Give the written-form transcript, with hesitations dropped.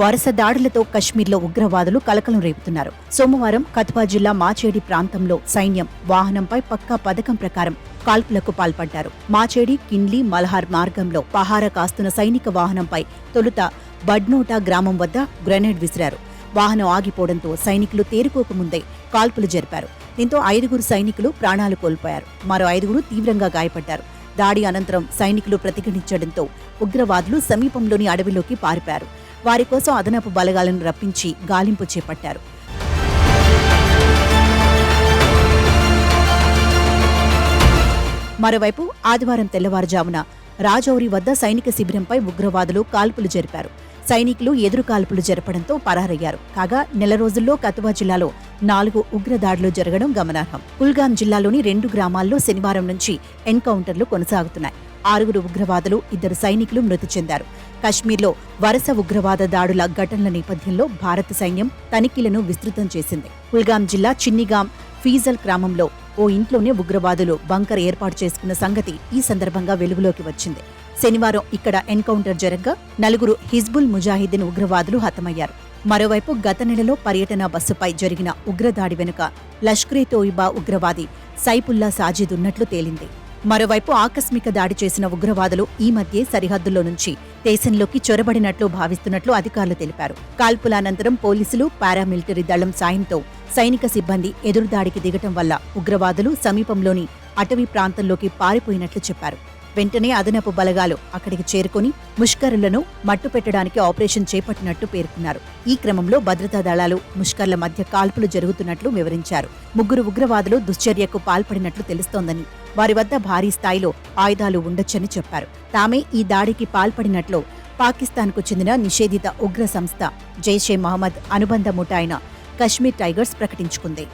వరుస దాడులతో కశ్మీర్లో ఉగ్రవాదులు కలకలం రేపుతున్నారు. సోమవారం కథువా జిల్లా మాచేడి ప్రాంతంలో సైన్యం వాహనంపై పక్కా పథకం ప్రకారం కాల్పులకు పాల్పడ్డారు. మాచేడి కిన్లీ మల్హార్ మార్గంలో పహారా కాస్తున్న సైనిక వాహనంపై తొలుత బడ్నోటా గ్రామం వద్ద గ్రెనేడ్ విసిరారు. వాహనం ఆగిపోవడంతో సైనికులు తేరుకోకముందే కాల్పులు జరిపారు. దీంతో 5 సైనికులు ప్రాణాలు కోల్పోయారు. మరో 5 తీవ్రంగా గాయపడ్డారు. దాడి అనంతరం సైనికులు ప్రతిఘటించడంతో ఉగ్రవాదులు సమీపంలోని అడవిలోకి పారిపారు. వారి కోసం అదనపు బలగాలను రప్పించి గాలింపు చేపట్టారు. మరోవైపు ఆదివారం తెల్లవారుజామున రాజౌరి వద్ద సైనిక శిబిరంపై ఉగ్రవాదులు కాల్పులు జరిపారు. సైనికులు ఎదురు కాల్పులు జరపడంతో పరారయ్యారు. కాగా నెల రోజుల్లో కథువా జిల్లాలో 4 ఉగ్రదాడులు జరగడం గమనార్హం. కుల్గాం జిల్లాలోని 2 గ్రామాల్లో శనివారం నుంచి ఎన్కౌంటర్లు కొనసాగుతున్నాయి. 6 ఉగ్రవాదులు 2 సైనికులు మృతి చెందారు. కశ్మీర్లో వరుస ఉగ్రవాద దాడుల ఘటనల నేపథ్యంలో భారత సైన్యం తనిఖీలను విస్తృతం చేసింది. కుల్గాం జిల్లా చిన్నిగాం ఫీజల్ గ్రామంలో ఓ ఇంట్లోనే ఉగ్రవాదులు బంకర్ ఏర్పాటు చేసుకున్న సంగతి ఈ సందర్భంగా వెలుగులోకి వచ్చింది. శనివారం ఇక్కడ ఎన్కౌంటర్ జరగ్గా 4 హిజ్బుల్ ముజాహిద్దీన్ ఉగ్రవాదులు హతమయ్యారు. మరోవైపు గత నెలలో పర్యటన బస్సుపై జరిగిన ఉగ్రదాడి వెనుక లష్కరే తోయిబా ఉగ్రవాది సైఫుల్లా సాజిద్ ఉన్నట్లు తేలింది. మరోవైపు ఆకస్మిక దాడి చేసిన ఉగ్రవాదులు ఈ మధ్యే సరిహద్దుల్లో నుంచి దేశంలోకి చొరబడినట్లు భావిస్తున్నట్లు అధికారులు తెలిపారు. కాల్పుల అనంతరం పోలీసులు, పారామిలిటరీ దళం సాయంతో సైనిక సిబ్బంది ఎదురుదాడికి దిగటం వల్ల ఉగ్రవాదులు సమీపంలోని అటవీ ప్రాంతంలోకి పారిపోయినట్లు చెప్పారు. వెంటనే అదనపు బలగాలు అక్కడికి చేరుకుని ముష్కరులను మట్టుపెట్టడానికి ఆపరేషన్ చేపట్టినట్టు పేర్కొన్నారు. ఈ క్రమంలో భద్రతా దళాలు, ముష్కర్ల మధ్య కాల్పులు జరుగుతున్నట్లు వివరించారు. 3 ఉగ్రవాదులు దుశ్చర్యకు పాల్పడినట్లు తెలుస్తోందని, వారి వద్ద భారీ స్థాయిలో ఆయుధాలు ఉండొచ్చని చెప్పారు. తామే ఈ దాడికి పాల్పడినట్లు పాకిస్తాన్కు చెందిన నిషేధిత ఉగ్ర సంస్థ జైషే మహమ్మద్ అనుబంధ ముఠా అయిన కశ్మీర్ టైగర్స్ ప్రకటించుకుంది.